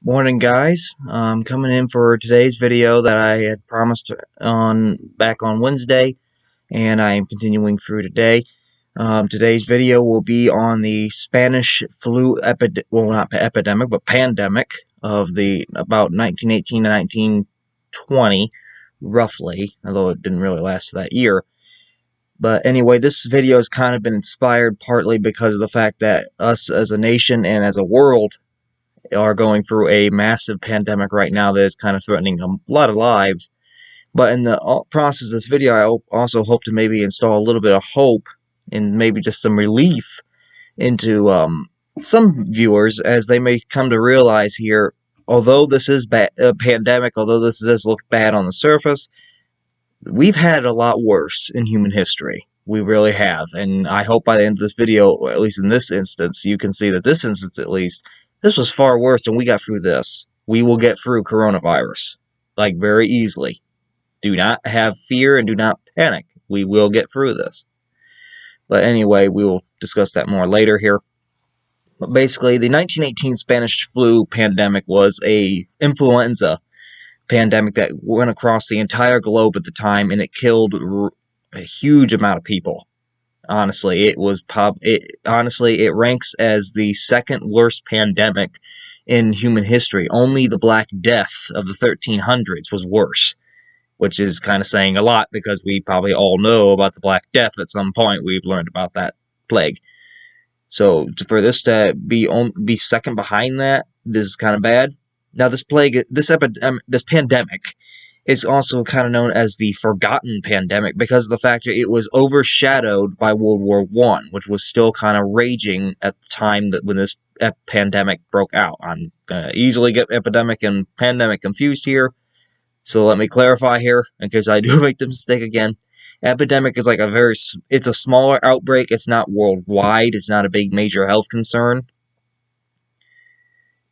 Morning, guys. I'm coming in for today's video that I had promised on back on Wednesday, and I am continuing through today. Today's video will be on the Spanish flu not epidemic, but pandemic of the about 1918 to 1920, roughly, although it didn't really last that year. But anyway, this video has kind of been inspired partly because of the fact that us as a nation and as a world are going through a massive pandemic right now that is kind of threatening a lot of lives. But in the process of this video, I also hope to maybe install a little bit of hope and maybe just some relief into some viewers as they may come to realize here, although this is a pandemic, although this does look bad on the surface, we've had a lot worse in human history. We really have, and I hope by the end of this video, or at least in this instance, you can see that this instance at least, this was far worse than we got through this. We will get through coronavirus, like, very easily. Do not have fear and do not panic. We will get through this. But anyway, we will discuss that more later here. But basically, the 1918 Spanish flu pandemic was a influenza pandemic that went across the entire globe at the time, and it killed a huge amount of people. Honestly, it ranks as the second worst pandemic in human history. Only the Black Death of the 1300s was worse, which is kind of saying a lot because we probably all know about the Black Death at some point. We've learned about that plague. So for this to be second behind that, this is kind of bad. Now this pandemic is also kind of known as the forgotten pandemic because of the fact that it was overshadowed by World War I, which was still kind of raging at the time that when this pandemic broke out. I'm gonna easily get epidemic and pandemic confused here, so let me clarify here in case I do make the mistake again. Epidemic is like it's a smaller outbreak. It's not worldwide. It's not a big major health concern.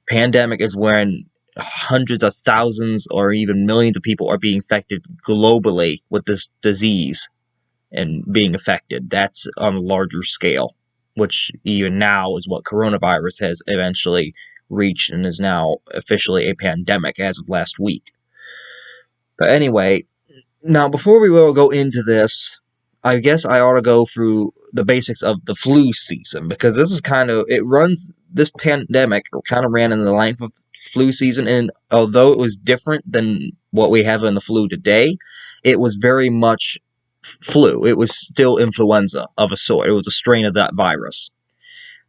Pandemic is when hundreds of thousands or even millions of people are being infected globally with this disease and being affected. That's on a larger scale, which even now is what coronavirus has eventually reached and is now officially a pandemic as of last week. But anyway, now before we will go into this, I guess I ought to go through the basics of the flu season, because this pandemic kind of ran in the line of flu season, and although it was different than what we have in the flu today, it was very much flu. It was still influenza of a sort. It was a strain of that virus.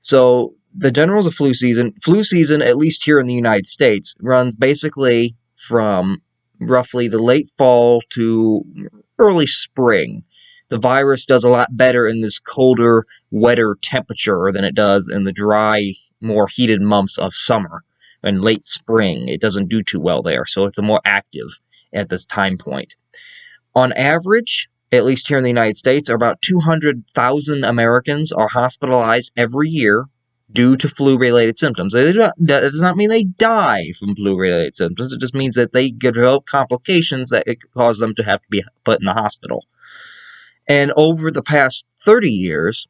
So the generals of flu season, at least here in the United States, runs basically from roughly the late fall to early spring. The virus does a lot better in this colder, wetter temperature than it does in the dry, more heated months of summer and late spring. It doesn't do too well there, so it's more active at this time point. On average, at least here in the United States, about 200,000 Americans are hospitalized every year due to flu-related symptoms. That does not mean they die from flu-related symptoms. It just means that they develop complications that cause them to have to be put in the hospital. And over the past 30 years,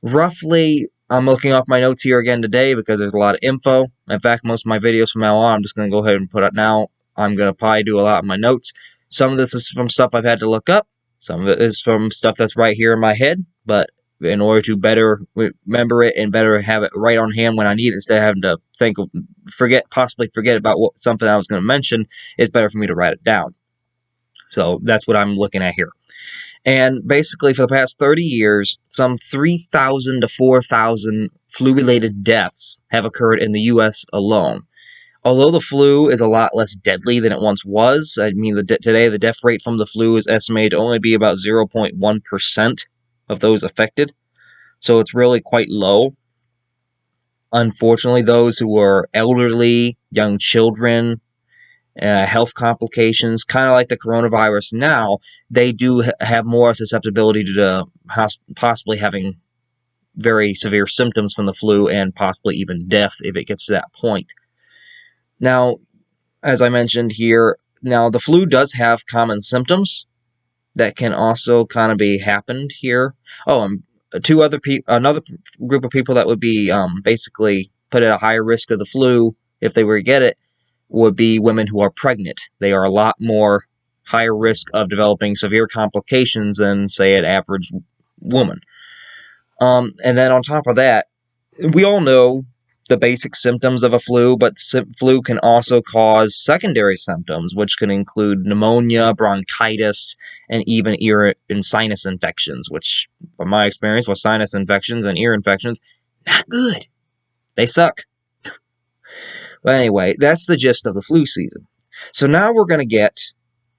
roughly, I'm looking off my notes here again today because there's a lot of info. In fact, most of my videos from now on, I'm just going to go ahead and put up now. I'm going to probably do a lot of my notes. Some of this is from stuff I've had to look up. Some of it is from stuff that's right here in my head. But in order to better remember it and better have it right on hand when I need it, instead of having to possibly forget about something I was going to mention, it's better for me to write it down. So that's what I'm looking at here. And basically, for the past 30 years, some 3,000 to 4,000 flu-related deaths have occurred in the U.S. alone. Although the flu is a lot less deadly than it once was, I mean, today the death rate from the flu is estimated to only be about 0.1% of those affected. So it's really quite low. Unfortunately, those who are elderly, young children, health complications, kind of like the coronavirus now, they do have more susceptibility to possibly having very severe symptoms from the flu and possibly even death if it gets to that point. Now, as I mentioned here, now the flu does have common symptoms that can also kind of be happened here. Oh, and another group of people that would be basically put at a higher risk of the flu if they were to get it, would be women who are pregnant. They are a lot more higher risk of developing severe complications than, say, an average woman. And then on top of that, we all know the basic symptoms of a flu, but flu can also cause secondary symptoms, which can include pneumonia, bronchitis, and even ear and sinus infections, which, from my experience with sinus infections and ear infections, not good. They suck. But anyway, that's the gist of the flu season. So now we're going to get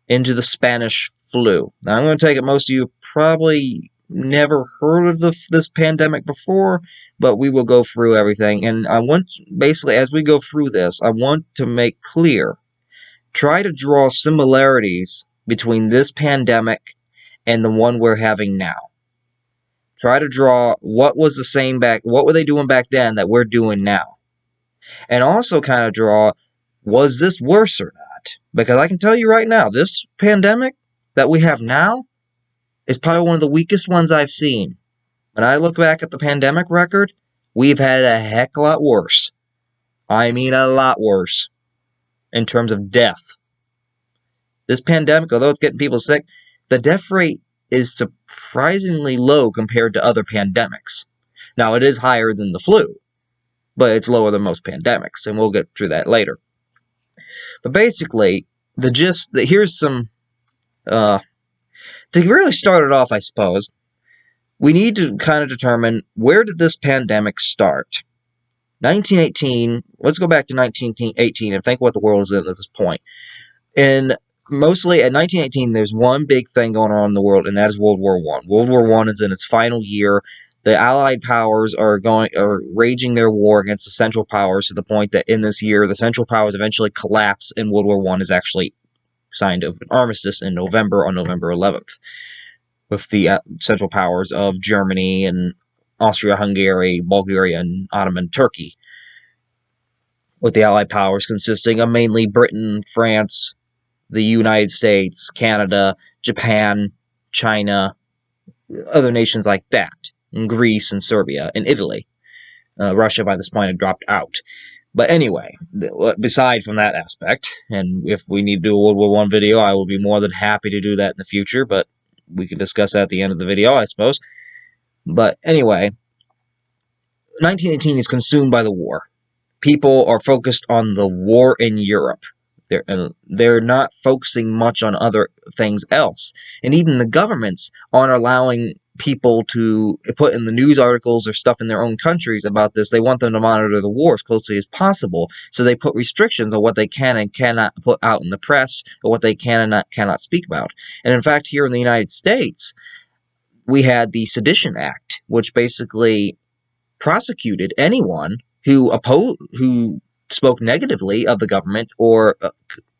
into the Spanish flu. Now, I'm going to take it most of you probably never heard of this pandemic before, but we will go through everything. And I want, basically, as we go through this, I want to make clear, try to draw similarities between this pandemic and the one we're having now. Try to draw what was the same what were they doing back then that we're doing now? And also kind of draw, was this worse or not? Because I can tell you right now, this pandemic that we have now is probably one of the weakest ones I've seen. When I look back at the pandemic record, we've had a heck of a lot worse. I mean a lot worse in terms of death. This pandemic, although it's getting people sick, the death rate is surprisingly low compared to other pandemics. Now, it is higher than the flu, but it's lower than most pandemics, and we'll get through that later. But basically, the gist, here's some, to really start it off, I suppose, we need to kind of determine, where did this pandemic start? 1918, let's go back to 1918 and think what the world is in at this point. And mostly at 1918, there's one big thing going on in the world, and that is World War I. World War I is in its final year. The Allied powers are raging their war against the Central Powers to the point that in this year, the Central Powers eventually collapse, and World War I is actually signed of an armistice in November, on November 11th, with the Central Powers of Germany and Austria-Hungary, Bulgaria, and Ottoman Turkey, with the Allied powers consisting of mainly Britain, France, the United States, Canada, Japan, China, other nations like that, and Greece and Serbia, and Italy. Russia, by this point, had dropped out. But anyway, beside from that aspect, and if we need to do a World War I video, I will be more than happy to do that in the future, but we can discuss that at the end of the video, I suppose. But anyway, 1918 is consumed by the war. People are focused on the war in Europe. They're not focusing much on other things else. And even the governments aren't allowing people to put in the news articles or stuff in their own countries about this. They want them to monitor the war as closely as possible. So they put restrictions on what they can and cannot put out in the press, or what they can and cannot speak about. And in fact, here in the United States, we had the Sedition Act, which basically prosecuted anyone who spoke negatively of the government, or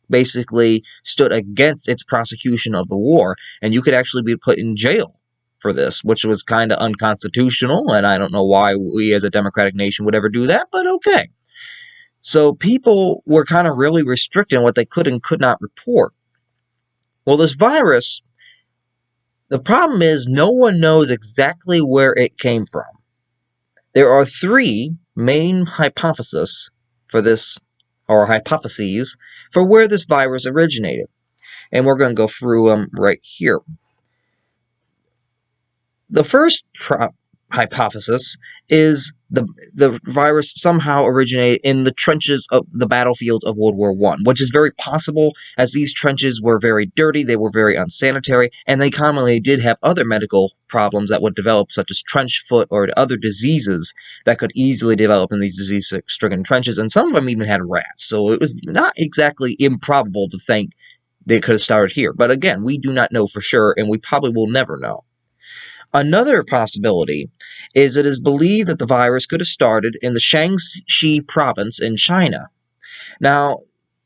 basically stood against its prosecution of the war, and you could actually be put in jail for this, which was kind of unconstitutional, and I don't know why we as a democratic nation would ever do that, but okay. So people were kind of really restricted in what they could and could not report. Well, this virus, the problem is no one knows exactly where it came from. There are three main hypotheses for this, or hypotheses, for where this virus originated. And we're going to go through them right here. The first hypothesis is the virus somehow originated in the trenches of the battlefields of World War I, which is very possible, as these trenches were very dirty, they were very unsanitary, and they commonly did have other medical problems that would develop, such as trench foot or other diseases that could easily develop in these disease-stricken trenches, and some of them even had rats, so it was not exactly improbable to think they could have started here. But again, we do not know for sure, and we probably will never know. Another possibility is it is believed that the virus could have started in the Shaanxi province in China. Now,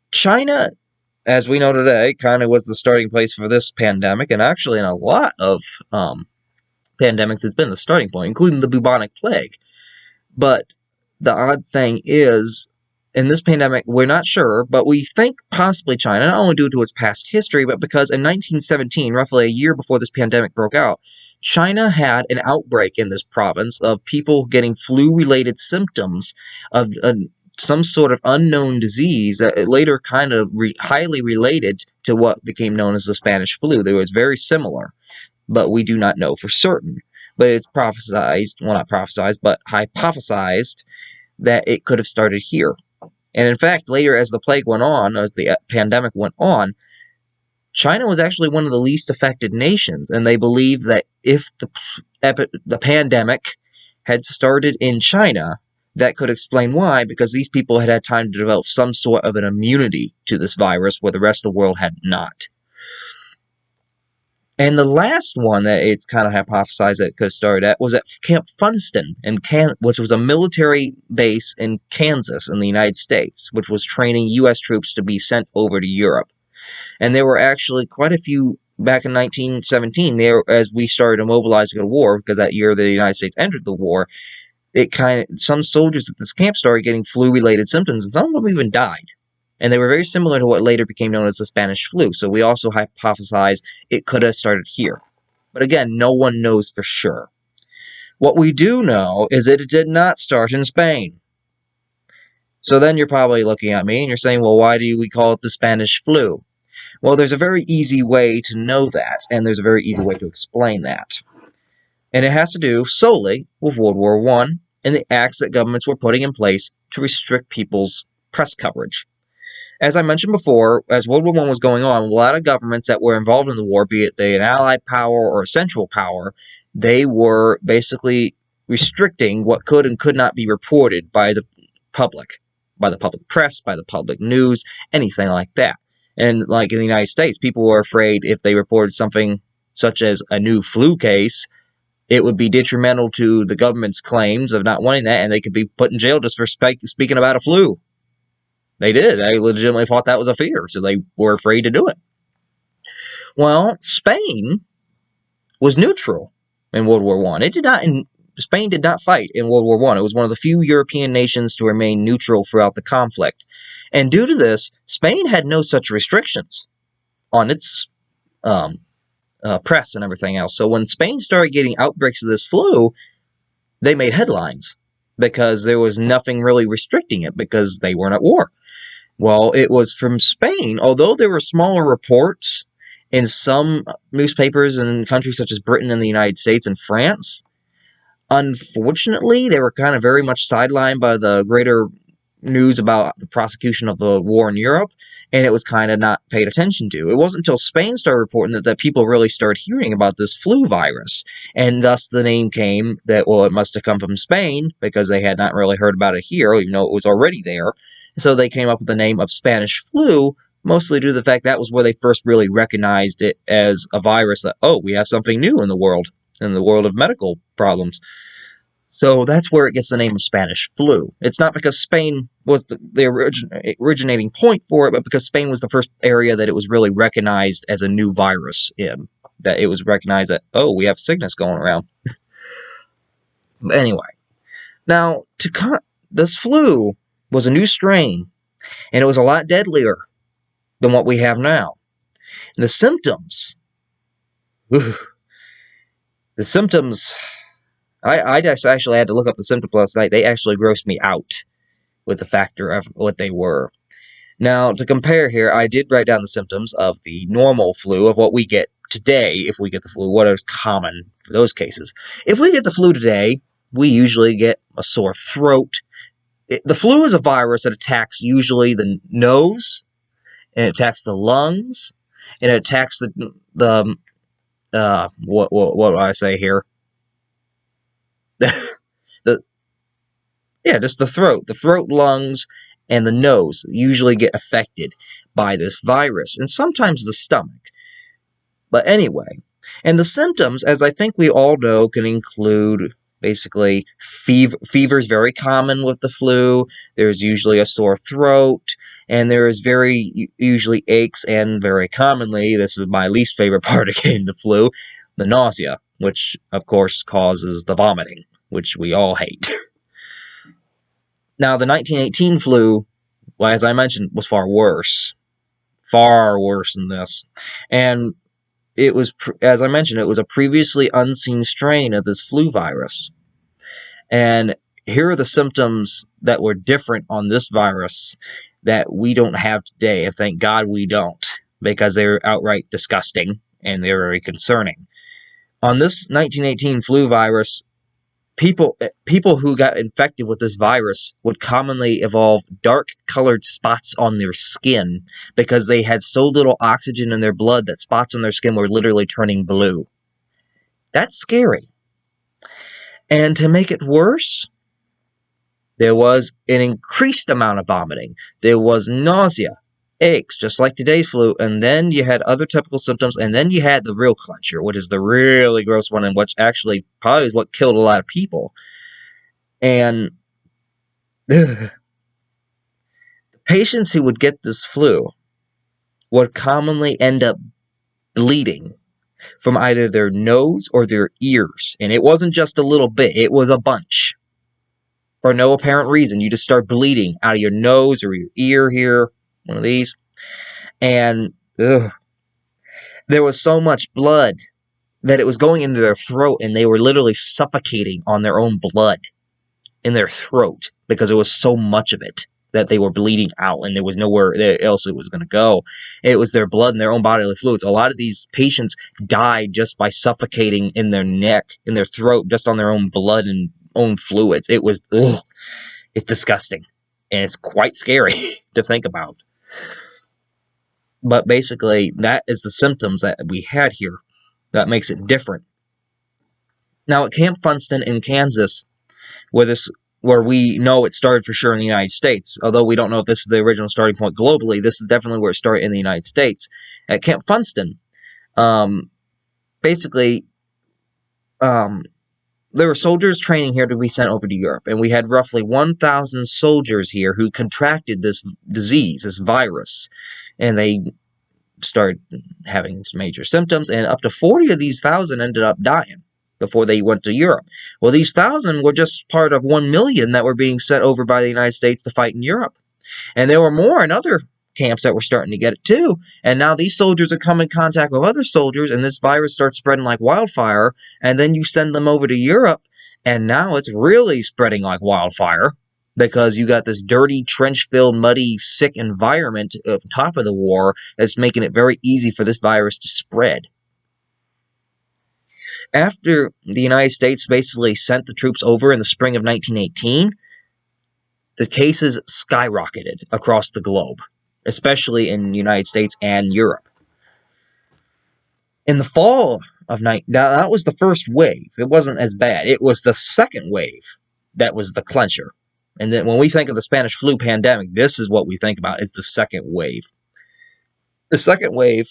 China, as we know today, kind of was the starting place for this pandemic, and actually in a lot of pandemics it's been the starting point, including the bubonic plague. But the odd thing is, in this pandemic, we're not sure, but we think possibly China, not only due to its past history, but because in 1917, roughly a year before this pandemic broke out, China had an outbreak in this province of people getting flu-related symptoms of some sort of unknown disease that later kind of highly related to what became known as the Spanish flu. They was very similar, but we do not know for certain. But it's prophesized, well, not prophesized, but hypothesized that it could have started here. And in fact, later as the plague went on, as the pandemic went on, China was actually one of the least affected nations, and they believe that if the pandemic had started in China, that could explain why, because these people had had time to develop some sort of an immunity to this virus where the rest of the world had not. And the last one that it's kind of hypothesized that it could have started at was at Camp Funston, which was a military base in Kansas in the United States, which was training U.S. troops to be sent over to Europe. And there were actually quite a few back in 1917. There, as we started to mobilize to go to war, because that year the United States entered the war, some soldiers at this camp started getting flu-related symptoms, and some of them even died. And they were very similar to what later became known as the Spanish flu. So we also hypothesized it could have started here. But again, no one knows for sure. What we do know is that it did not start in Spain. So then you're probably looking at me and you're saying, well, why do we call it the Spanish flu? Well, there's a very easy way to know that, and there's a very easy way to explain that. And it has to do solely with World War I and the acts that governments were putting in place to restrict people's press coverage. As I mentioned before, as World War I was going on, a lot of governments that were involved in the war, be it an allied power or a central power, they were basically restricting what could and could not be reported by the public press, by the public news, anything like that. And like in the United States, people were afraid if they reported something such as a new flu case, it would be detrimental to the government's claims of not wanting that, and they could be put in jail just for speaking about a flu. They did. They legitimately thought that was a fear, so they were afraid to do it. Well, Spain was neutral in World War I. Spain did not fight in World War I. It was one of the few European nations to remain neutral throughout the conflict. And due to this, Spain had no such restrictions on its press and everything else. So when Spain started getting outbreaks of this flu, they made headlines because there was nothing really restricting it because they weren't at war. Well, it was from Spain, although there were smaller reports in some newspapers in countries such as Britain and the United States and France. Unfortunately, they were kind of very much sidelined by the greater news about the prosecution of the war in Europe, and it was kind of not paid attention to. It wasn't until Spain started reporting that people really started hearing about this flu virus, and thus the name came that, well, it must have come from Spain, because they had not really heard about it here, even though it was already there. So they came up with the name of Spanish flu, mostly due to the fact that was where they first really recognized it as a virus that, oh, we have something new in the world of medical problems. So that's where it gets the name of Spanish flu. It's not because Spain was the originating point for it, but because Spain was the first area that it was really recognized as a new virus in. That it was recognized that, oh, we have sickness going around. But anyway, now, this flu was a new strain, and it was a lot deadlier than what we have now. And the symptoms, I just actually had to look up the symptoms last night. They actually grossed me out with the factor of what they were. Now, to compare here, I did write down the symptoms of the normal flu, of what we get today if we get the flu, what is common for those cases. If we get the flu today, we usually get a sore throat. The flu is a virus that attacks usually the nose, and it attacks the lungs, and it attacks what do I say here? Just the throat, lungs, and the nose usually get affected by this virus, and sometimes the stomach. But anyway, and the symptoms, as I think we all know, can include basically fever is very common with the flu. There's usually a sore throat, and there is very usually aches, and very commonly, this is my least favorite part of getting the flu, the nausea, which of course causes the vomiting, which we all hate. Now, the 1918 flu, well, as I mentioned, was far worse than this, and it was, as I mentioned, it was a previously unseen strain of this flu virus. And here are the symptoms that were different on this virus that we don't have today, and thank God we don't, because they're outright disgusting and they're very concerning. On this 1918 flu virus, people who got infected with this virus would commonly evolve dark-colored spots on their skin because they had so little oxygen in their blood that spots on their skin were literally turning blue. That's scary. And to make it worse, there was an increased amount of vomiting. There was nausea, aches, just like today's flu, and then you had other typical symptoms, and then you had the real clincher, which is the really gross one, and which actually probably is what killed a lot of people. And the patients who would get this flu would commonly end up bleeding from either their nose or their ears. And it wasn't just a little bit, it was a bunch. For no apparent reason, you just start bleeding out of your nose or your ear here, one of these. And there was so much blood that it was going into their throat, and they were literally suffocating on their own blood in their throat because there was so much of it that they were bleeding out, and there was nowhere else it was going to go. It was their blood and their own bodily fluids. A lot of these patients died just by suffocating in their neck, in their throat, just on their own blood and own fluids. It was, it's disgusting, and it's quite scary to think about. But basically, that is the symptoms that we had here that makes it different. Now, at Camp Funston in Kansas, where we know it started for sure in the United States, although we don't know if this is the original starting point globally, this is definitely where it started in the United States. At Camp Funston, basically, there were soldiers training here to be sent over to Europe, and we had roughly 1,000 soldiers here who contracted this disease, this virus, and they started having major symptoms, and up to 40 of these 1,000 ended up dying before they went to Europe. Well, these 1,000 were just part of 1 million that were being sent over by the United States to fight in Europe. And there were more in other camps that were starting to get it too. And now these soldiers are coming in contact with other soldiers, and this virus starts spreading like wildfire, and then you send them over to Europe, and now it's really spreading like wildfire because you got this dirty, trench-filled, muddy, sick environment on top of the war that's making it very easy for this virus to spread. After the United States basically sent the troops over in the spring of 1918, the cases skyrocketed across the globe, especially in the United States and Europe. In the fall of now that was the first wave. It wasn't as bad. It was the second wave that was the clincher. And then when we think of the Spanish flu pandemic, this is what we think about, is the second wave. The second wave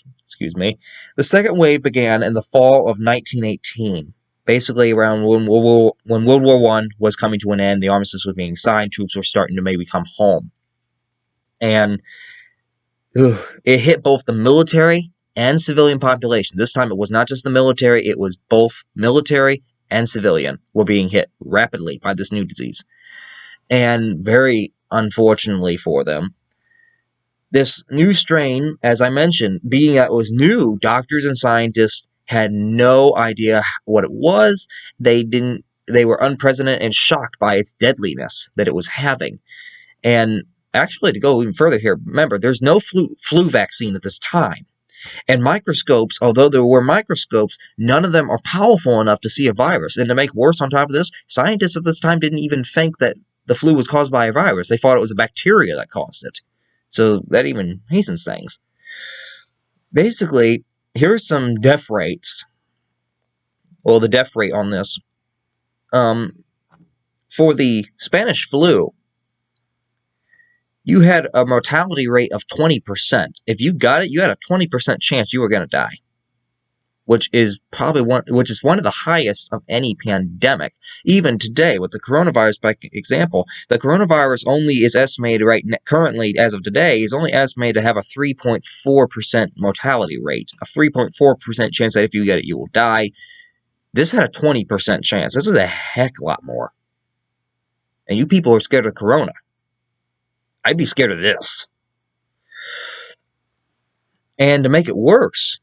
began in the fall of 1918, basically around when World War I was coming to an end, the armistice was being signed, troops were starting to maybe come home. And it hit both the military and civilian population. This time it was not just the military, it was both military and civilian were being hit rapidly by this new disease. And very unfortunately for them, this new strain, as I mentioned, being that it was new, doctors and scientists had no idea what it was. They were unprecedented and shocked by its deadliness that it was having. And actually, to go even further here, remember, there's no flu vaccine at this time. And microscopes, although there were microscopes, none of them are powerful enough to see a virus. And to make worse on top of this, scientists at this time didn't even think that the flu was caused by a virus. They thought it was a bacteria that caused it. So that even hastens things. Basically, here are some death rates. Well, the death rate on this. For the Spanish flu, you had a mortality rate of 20%. If you got it, you had a 20% chance you were going to die, which is probably one of the highest of any pandemic. Even today, with the coronavirus, by example, the coronavirus only is estimated currently, as of today, is only estimated to have a 3.4% mortality rate, a 3.4% chance that if you get it, you will die. This had a 20% chance. This is a heck lot more. And you people are scared of corona. I'd be scared of this. And to make it worse,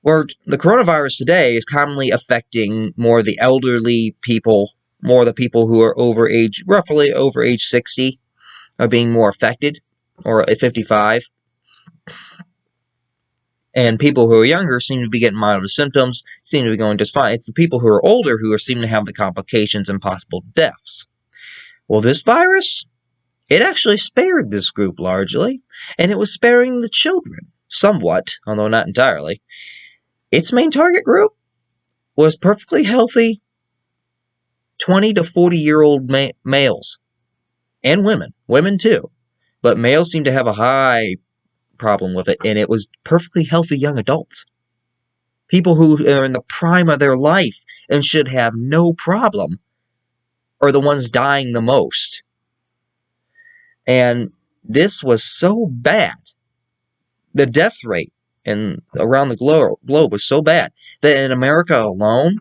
where the coronavirus today is commonly affecting more the elderly people more of the people who are roughly over age 60 are being more affected, or at 55. And people who are younger seem to be getting milder symptoms, seem to be going just fine. It's the people who are older who seem to have the complications and possible deaths. Well, this virus, it actually spared this group largely, and it was sparing the children somewhat, although not entirely. Its main target group was perfectly healthy 20 to 40-year-old males and women too, but males seem to have a high problem with it, and it was perfectly healthy young adults. People who are in the prime of their life and should have no problem are the ones dying the most. And this was so bad. The death rate around the globe was so bad that in America alone,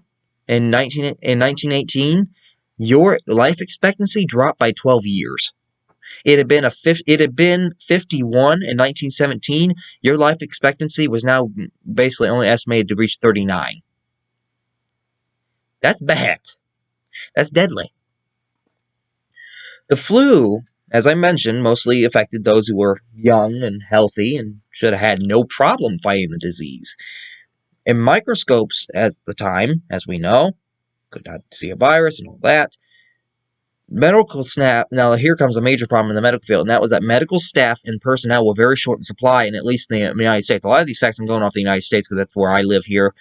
in 1918, your life expectancy dropped by 12 years. It had been 51 in 1917. Your life expectancy was now basically only estimated to reach 39. That's bad. That's deadly. The flu, as I mentioned, mostly affected those who were young and healthy and should have had no problem fighting the disease. In microscopes at the time, as we know, could not see a virus and all that. Medical staff, now here comes a major problem in the medical field, and that was that medical staff and personnel were very short in supply, and at least in the United States. A lot of these facts I'm going off the United States because that's where I live here,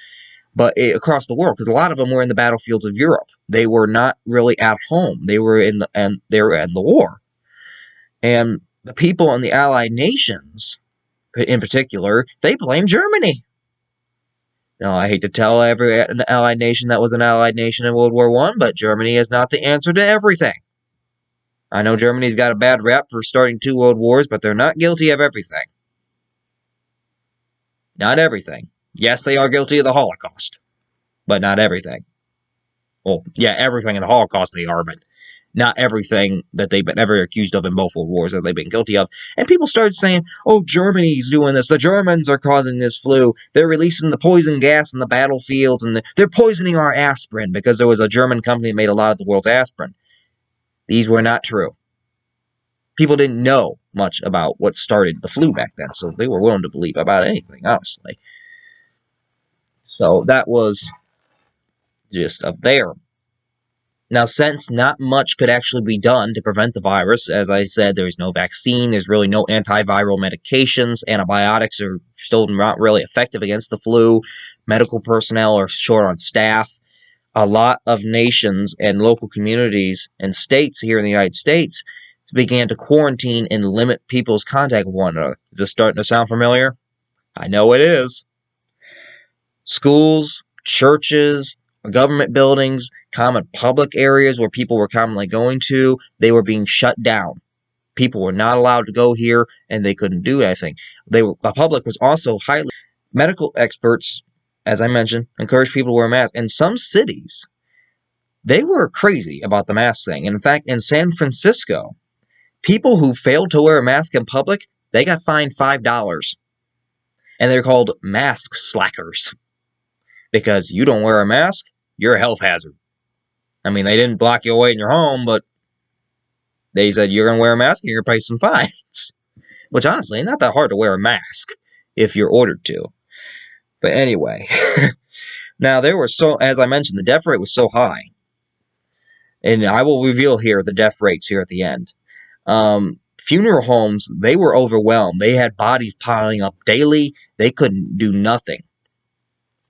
but across the world, because a lot of them were in the battlefields of Europe. They were not really at home. They were in the war. And the people in the Allied nations, in particular, they blame Germany. Now, I hate to tell every Allied nation that was an Allied nation in World War I, but Germany is not the answer to everything. I know Germany's got a bad rap for starting 2 world wars, but they're not guilty of everything. Not everything. Yes, they are guilty of the Holocaust, but not everything. Well, yeah, everything in the Holocaust they are, but not everything that they've been ever accused of in both world wars that they've been guilty of. And people started saying, oh, Germany's doing this. The Germans are causing this flu. They're releasing the poison gas in the battlefields, and they're poisoning our aspirin because there was a German company that made a lot of the world's aspirin. These were not true. People didn't know much about what started the flu back then, so they were willing to believe about anything, honestly. So that was just up there. Now, since not much could actually be done to prevent the virus, as I said, there's no vaccine, there's really no antiviral medications, antibiotics are still not really effective against the flu, medical personnel are short on staff. A lot of nations and local communities and states here in the United States began to quarantine and limit people's contact with one another. Is this starting to sound familiar? I know it is. Schools, churches, government buildings, common public areas where people were commonly going to, they were being shut down. People were not allowed to go here, and they couldn't do anything. The public was also highly... Medical experts, as I mentioned, encouraged people to wear masks. In some cities, they were crazy about the mask thing. In fact, in San Francisco, people who failed to wear a mask in public, they got fined $5. And they're called mask slackers. Because you don't wear a mask, you're a health hazard. I mean, they didn't block you away in your home, but they said you're going to wear a mask and you're going to pay some fines. Which, honestly, not that hard to wear a mask if you're ordered to. But anyway. Now, as I mentioned, the death rate was so high. And I will reveal here the death rates here at the end. Funeral homes, they were overwhelmed. They had bodies piling up daily. They couldn't do nothing.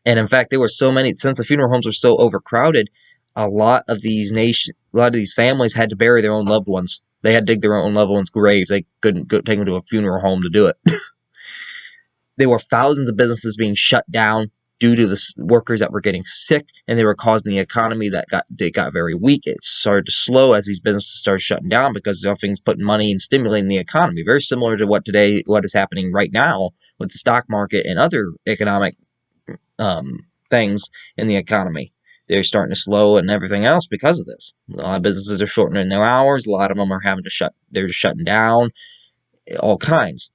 And in fact, there were so many, since the funeral homes were so overcrowded, a lot of these families had to bury their own loved ones. They had to dig their own loved ones' graves. They couldn't take them to a funeral home to do it. There were thousands of businesses being shut down due to the workers that were getting sick, and they were causing the economy that got very weak. It started to slow as these businesses started shutting down because nothing's putting money and stimulating the economy. Very similar to what is happening right now with the stock market and other economic things in the economy. They're starting to slow and everything else because of this. A lot of businesses are shortening their hours. A lot of them are they're just shutting down. All kinds.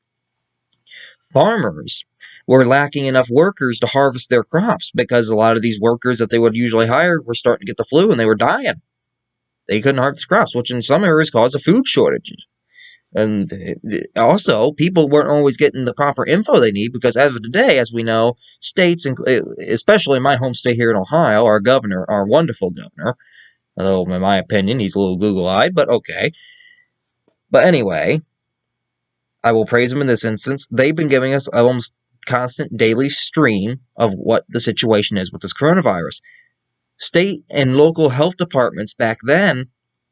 Farmers were lacking enough workers to harvest their crops because a lot of these workers that they would usually hire were starting to get the flu and they were dying. They couldn't harvest crops, which in some areas caused a food shortage. And also, people weren't always getting the proper info they need because as of today, as we know, states, especially in my home state here in Ohio, our governor, our wonderful governor, although in my opinion, he's a little Google-eyed, but okay. But anyway, I will praise him in this instance. They've been giving us an almost constant daily stream of what the situation is with this coronavirus. State and local health departments back then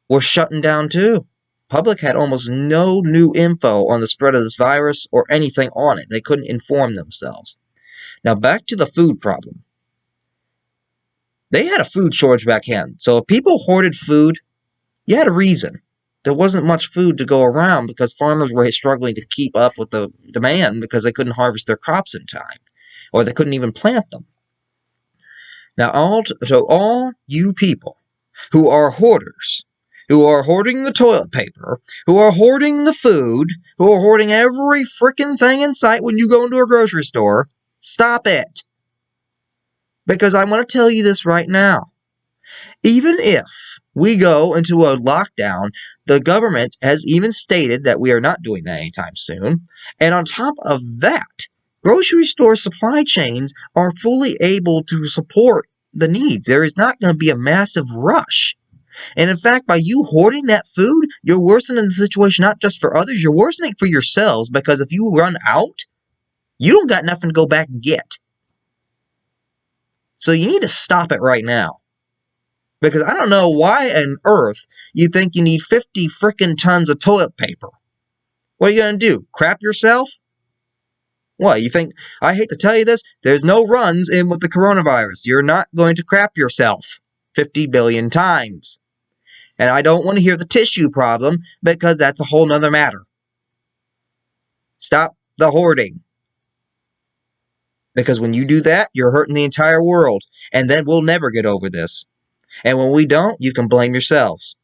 were shutting down too. Public had almost no new info on the spread of this virus or anything on it. They couldn't inform themselves. Now back to the food problem. They had a food shortage back then. So if people hoarded food, you had a reason. There wasn't much food to go around because farmers were struggling to keep up with the demand because they couldn't harvest their crops in time. Or they couldn't even plant them. Now, all you people who are hoarders, who are hoarding the toilet paper, who are hoarding the food, who are hoarding every frickin' thing in sight when you go into a grocery store, stop it. Because I want to tell you this right now. Even if we go into a lockdown, the government has even stated that we are not doing that anytime soon. And on top of that, grocery store supply chains are fully able to support the needs. There is not going to be a massive rush. And in fact, by you hoarding that food, you're worsening the situation not just for others, you're worsening it for yourselves because if you run out, you don't got nothing to go back and get. So you need to stop it right now. Because I don't know why on earth you think you need 50 frickin' tons of toilet paper. What are you going to do? Crap yourself? What, you think, I hate to tell you this, there's no runs in with the coronavirus. You're not going to crap yourself 50 billion times. And I don't want to hear the tissue problem because that's a whole nother matter. Stop the hoarding. Because when you do that, you're hurting the entire world. And then we'll never get over this. And when we don't, you can blame yourselves.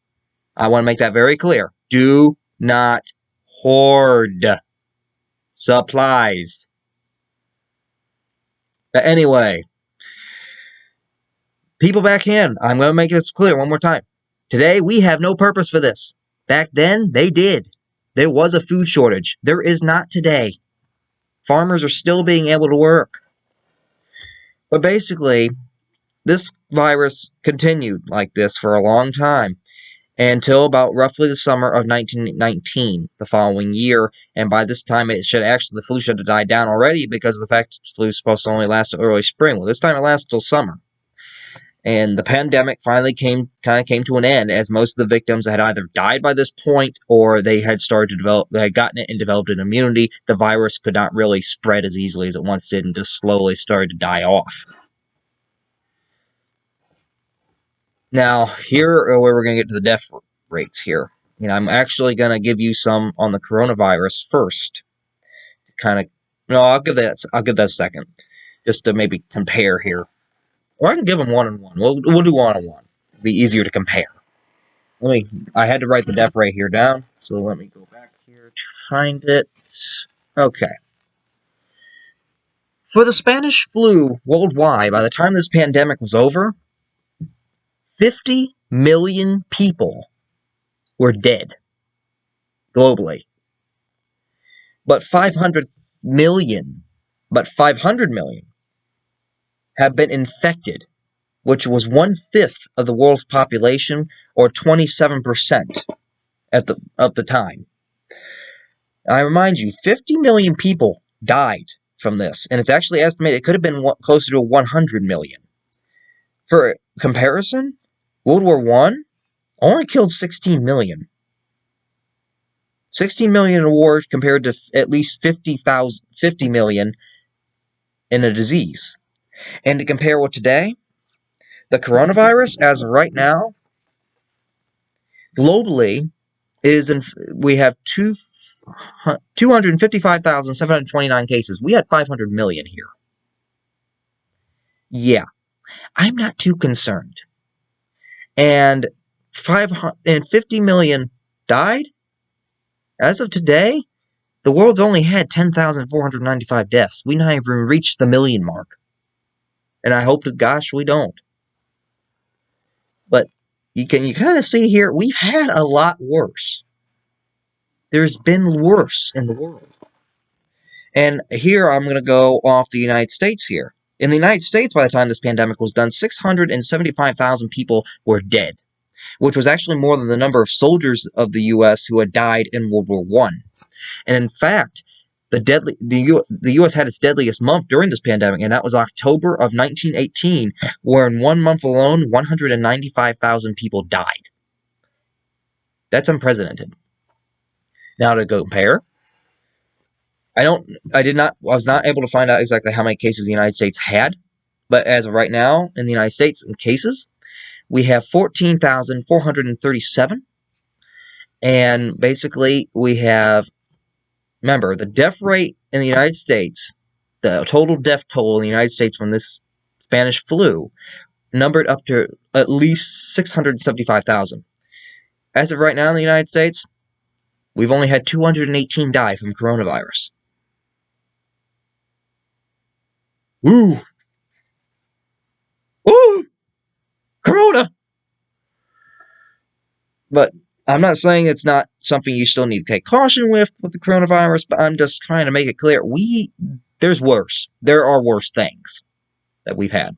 I want to make that very clear. Do not hoard supplies. But anyway, people back in, I'm going to make this clear one more time. Today, we have no purpose for this. Back then, they did. There was a food shortage. There is not today. Farmers are still being able to work. But basically, this virus continued like this for a long time until about roughly the summer of 1919, the following year. And by this time, the flu should have died down already because of the fact that the flu is supposed to only last till early spring. Well, this time it lasted till summer. And the pandemic finally came to an end, as most of the victims had either died by this point or they had gotten it and developed an immunity. The virus could not really spread as easily as it once did and just slowly started to die off. Now, here are where we're going to get to the death rates here. I'm actually going to give you some on the coronavirus first. I'll give that a second, just to maybe compare here. Or I can give them one-on-one. We'll do one-on-one. It'll be easier to compare. I had to write the death rate here down, so let me go back here to find it. Okay. For the Spanish flu worldwide, by the time this pandemic was over, 50 million people were dead globally. But 500 million have been infected, which was 1/5 of the world's population, or 27% of the time. I remind you, 50 million people died from this, and it's actually estimated it could have been closer to 100 million. For comparison, World War I only killed 16 million. 16 million in a war compared to at least 50 million in a disease. And to compare with today, the coronavirus, as of right now, globally, we have 255,729 cases. We had 500 million here. Yeah, I'm not too concerned. And 50 million died? As of today, the world's only had 10,495 deaths. We not even reached the million mark. And I hope to gosh we don't. But you kind of see here, we've had a lot worse. There's been worse in the world. And here I'm going to go off the United States here. In the United States, by the time this pandemic was done, 675,000 people were dead, which was actually more than the number of soldiers of the U.S. who had died in World War I. And in fact, the U.S. had its deadliest month during this pandemic, and that was October of 1918, where in 1 month alone, 195,000 people died. That's unprecedented. Now to compare, I was not able to find out exactly how many cases the United States had, but as of right now, in the United States, in cases, we have 14,437, and basically we have, remember, the death rate in the United States, the total death toll in the United States from this Spanish flu, numbered up to at least 675,000. As of right now in the United States, we've only had 218 die from coronavirus. Woo! Woo! Corona! But I'm not saying it's not something you still need to take caution with the coronavirus, but I'm just trying to make it clear, there's worse. There are worse things that we've had.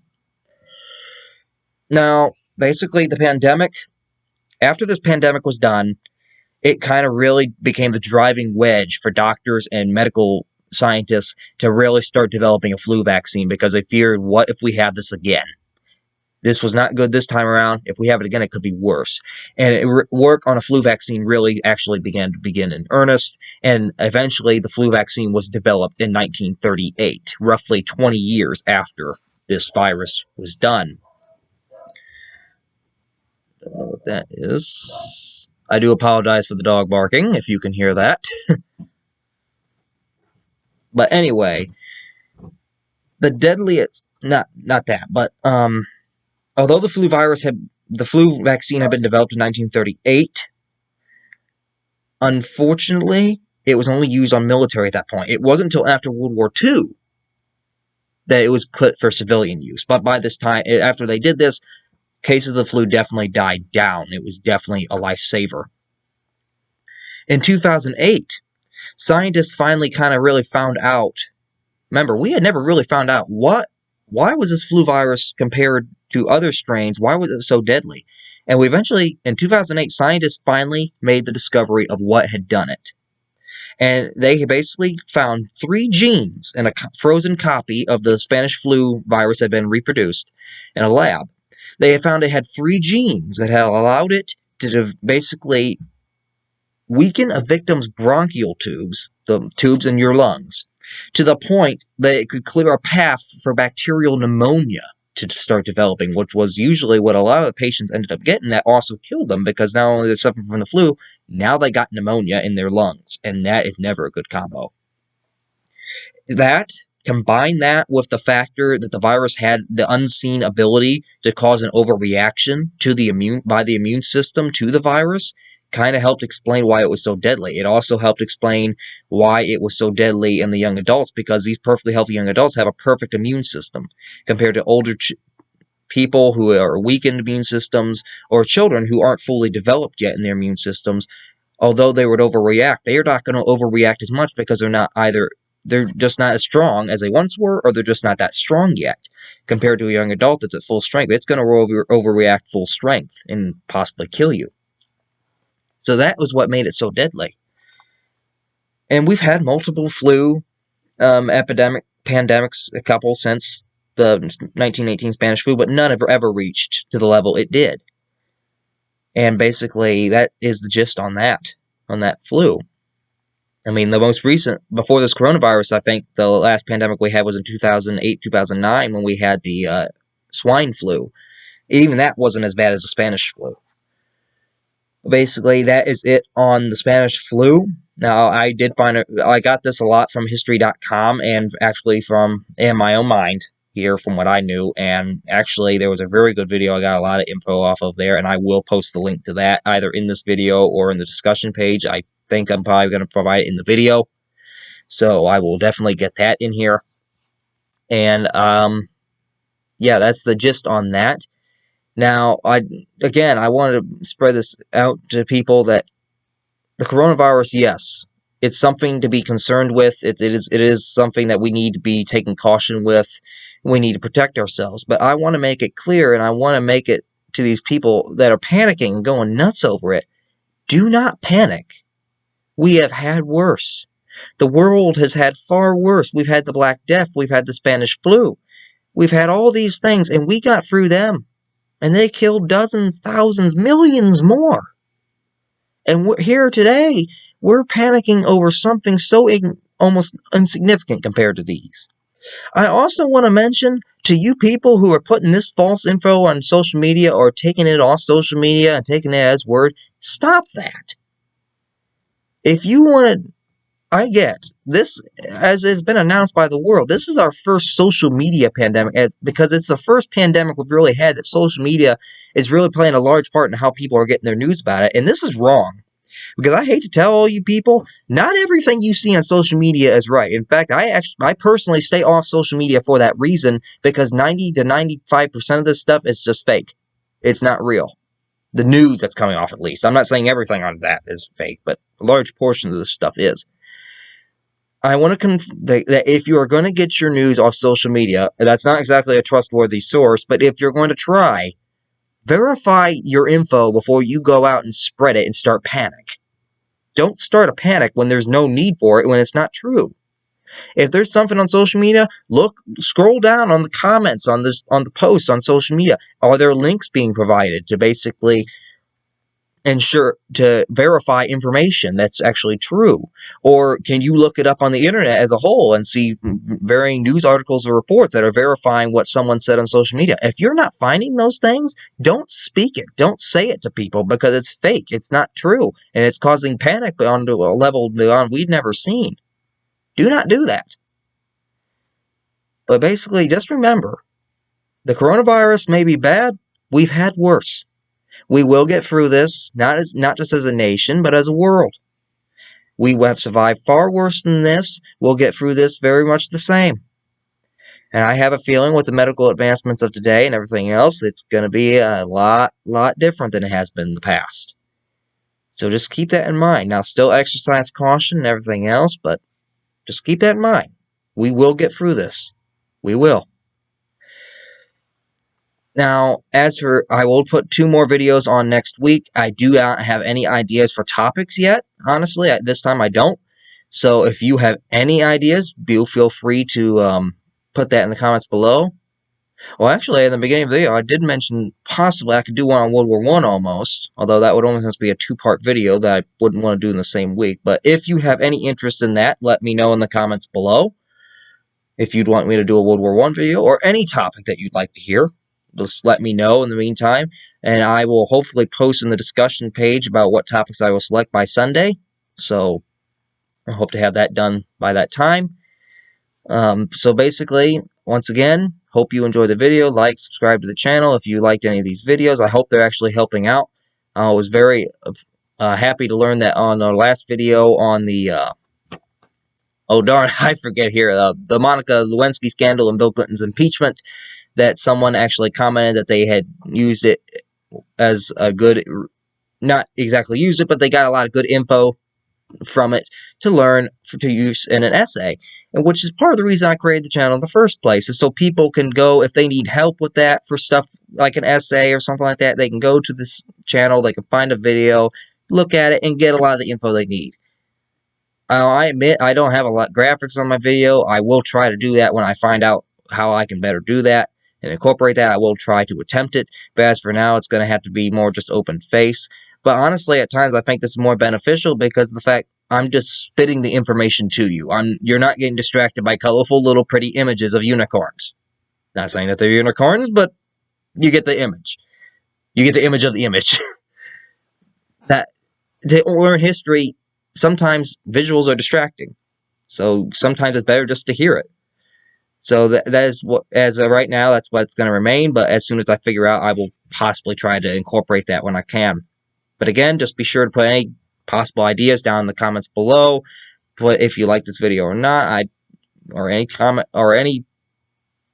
Now, basically, after this pandemic was done, it kind of really became the driving wedge for doctors and medical scientists to really start developing a flu vaccine, because they feared, what if we have this again? This was not good this time around. If we have it again, it could be worse. And work on a flu vaccine really actually began in earnest, and eventually the flu vaccine was developed in 1938, roughly 20 years after this virus was done. Don't know what that is. I do apologize for the dog barking, if you can hear that. But anyway, the deadliest, not that, but although the flu vaccine had been developed in 1938, unfortunately, it was only used on military at that point. It wasn't until after World War II that it was put for civilian use. But by this time, after they did this, cases of the flu definitely died down. It was definitely a lifesaver. In 2008, scientists finally kind of really found out. Remember, we had never really found out why was this flu virus compared to other strains? Why was it so deadly? And we eventually, in 2008, scientists finally made the discovery of what had done it. And they basically found 3 genes in a frozen copy of the Spanish flu virus that had been reproduced in a lab. They had found it had 3 genes that had allowed it to basically weaken a victim's bronchial tubes, the tubes in your lungs, to the point that it could clear a path for bacterial pneumonia to start developing, which was usually what a lot of the patients ended up getting. That also killed them, because not only they're suffering from the flu, now they got pneumonia in their lungs, and that is never a good combo. Combine that with the factor that the virus had the unseen ability to cause an overreaction by the immune system to the virus, kind of helped explain why it was so deadly. It also helped explain why it was so deadly in the young adults, because these perfectly healthy young adults have a perfect immune system compared to older people who are weakened immune systems, or children who aren't fully developed yet in their immune systems. Although they would overreact, they are not going to overreact as much, because they're just not as strong as they once were, or they're just not that strong yet. Compared to a young adult that's at full strength, it's going to overreact full strength and possibly kill you. So that was what made it so deadly. And we've had multiple flu pandemics, a couple since the 1918 Spanish flu, but none have ever reached to the level it did. And basically, that is the gist on that flu. I mean, the most recent, before this coronavirus, I think the last pandemic we had was in 2008, 2009, when we had the swine flu. Even that wasn't as bad as the Spanish flu. Basically, that is it on the Spanish flu. Now, I got this a lot from History.com, and actually from my own mind here, from what I knew. And actually, there was a very good video I got a lot of info off of there, and I will post the link to that either in this video or in the discussion page. I think I'm probably going to provide it in the video, so I will definitely get that in here. And yeah, that's the gist on that. Now, I want to spread this out to people that the coronavirus, yes, it's something to be concerned with. It is something that we need to be taking caution with. We need to protect ourselves. But I want to make it clear, and I want to make it to these people that are panicking and going nuts over it. Do not panic. We have had worse. The world has had far worse. We've had the Black Death. We've had the Spanish flu. We've had all these things, and we got through them. And they killed dozens, thousands, millions more. And we're here today, we're panicking over something so almost insignificant compared to these. I also want to mention to you people who are putting this false info on social media or taking it off social media and taking it as word, stop that. If you want to, I get this, as has been announced by the world, this is our first social media pandemic, because it's the first pandemic we've really had that social media is really playing a large part in how people are getting their news about it, and this is wrong. Because I hate to tell all you people, not everything you see on social media is right. In fact, I personally stay off social media for that reason, because 90 to 95% of this stuff is just fake. It's not real. The news that's coming off, at least. I'm not saying everything on that is fake, but a large portion of this stuff is. I want to that if you are going to get your news off social media, that's not exactly a trustworthy source, but if you're going to try, verify your info before you go out and spread it and start panic. Don't start a panic when there's no need for it, when it's not true. If there's something on social media, scroll down on the comments on the posts on social media. Are there links being provided to basically to verify information that's actually true? Or can you look it up on the internet as a whole and see varying news articles or reports that are verifying what someone said on social media? If you're not finding those things, don't speak it. Don't say it to people, because it's fake. It's not true. And it's causing panic onto a level beyond we've never seen. Do not do that. But basically, just remember, the coronavirus may be bad. We've had worse. We will get through this, not just as a nation, but as a world. We have survived far worse than this. We'll get through this very much the same. And I have a feeling with the medical advancements of today and everything else, it's going to be a lot different than it has been in the past. So just keep that in mind. Now, still exercise caution and everything else, but just keep that in mind. We will get through this. We will. Now, I will put 2 more videos on next week. I do not have any ideas for topics yet. Honestly, at this time I don't. So if you have any ideas, feel free to put that in the comments below. Well, actually, in the beginning of the video, I did mention possibly I could do one on World War I almost, although that would almost be a 2-part video that I wouldn't want to do in the same week. But if you have any interest in that, let me know in the comments below. If you'd want me to do a World War I video or any topic that you'd like to hear, just let me know in the meantime, and I will hopefully post in the discussion page about what topics I will select by Sunday. So I hope to have that done by that time. So basically, once again, hope you enjoyed the video. Like, subscribe to the channel if you liked any of these videos. I hope they're actually helping out. I was very happy to learn that on our last video on the oh darn, I forget here, the Monica Lewinsky scandal and Bill Clinton's impeachment, that someone actually commented that they had used it as a good, not exactly used it, but they got a lot of good info from it to learn to use in an essay, and which is part of the reason I created the channel in the first place, is so people can go, if they need help with that for stuff like an essay or something like that, they can go to this channel, they can find a video, look at it, and get a lot of the info they need. I admit I don't have a lot of graphics on my video. I will try to do that when I find out how I can better do that and incorporate that. I will try to attempt it, but as for now, it's going to have to be more just open face. But honestly, at times I think this is more beneficial because of the fact I'm just spitting the information to you. You're not getting distracted by colorful little pretty images of unicorns. Not saying that they're unicorns, but you get the image. You get the image of the image. That to learn history, sometimes visuals are distracting. So sometimes it's better just to hear it. So that is what, as of right now, that's what's going to remain. But as soon as I figure out, I will possibly try to incorporate that when I can. But again, just be sure to put any possible ideas down in the comments below. But if you like this video or not, or any comment or any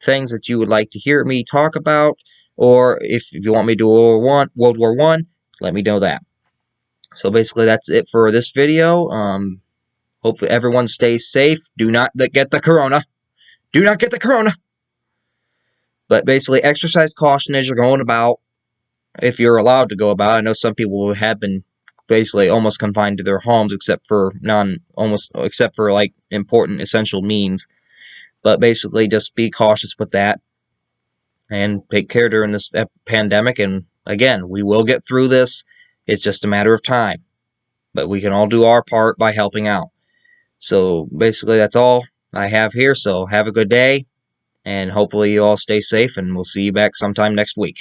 things that you would like to hear me talk about, or if you want me to do World War One, let me know that. So basically, that's it for this video. Hopefully, everyone stays safe. Do not get the corona. Do not get the corona. But basically, exercise caution as you're going about, if you're allowed to go about. I know some people have been basically almost confined to their homes, except for like important essential means. But basically, just be cautious with that and take care during this pandemic. And again, we will get through this. It's just a matter of time. But we can all do our part by helping out. So basically, that's all I have here. So have a good day, and hopefully you all stay safe, and we'll see you back sometime next week.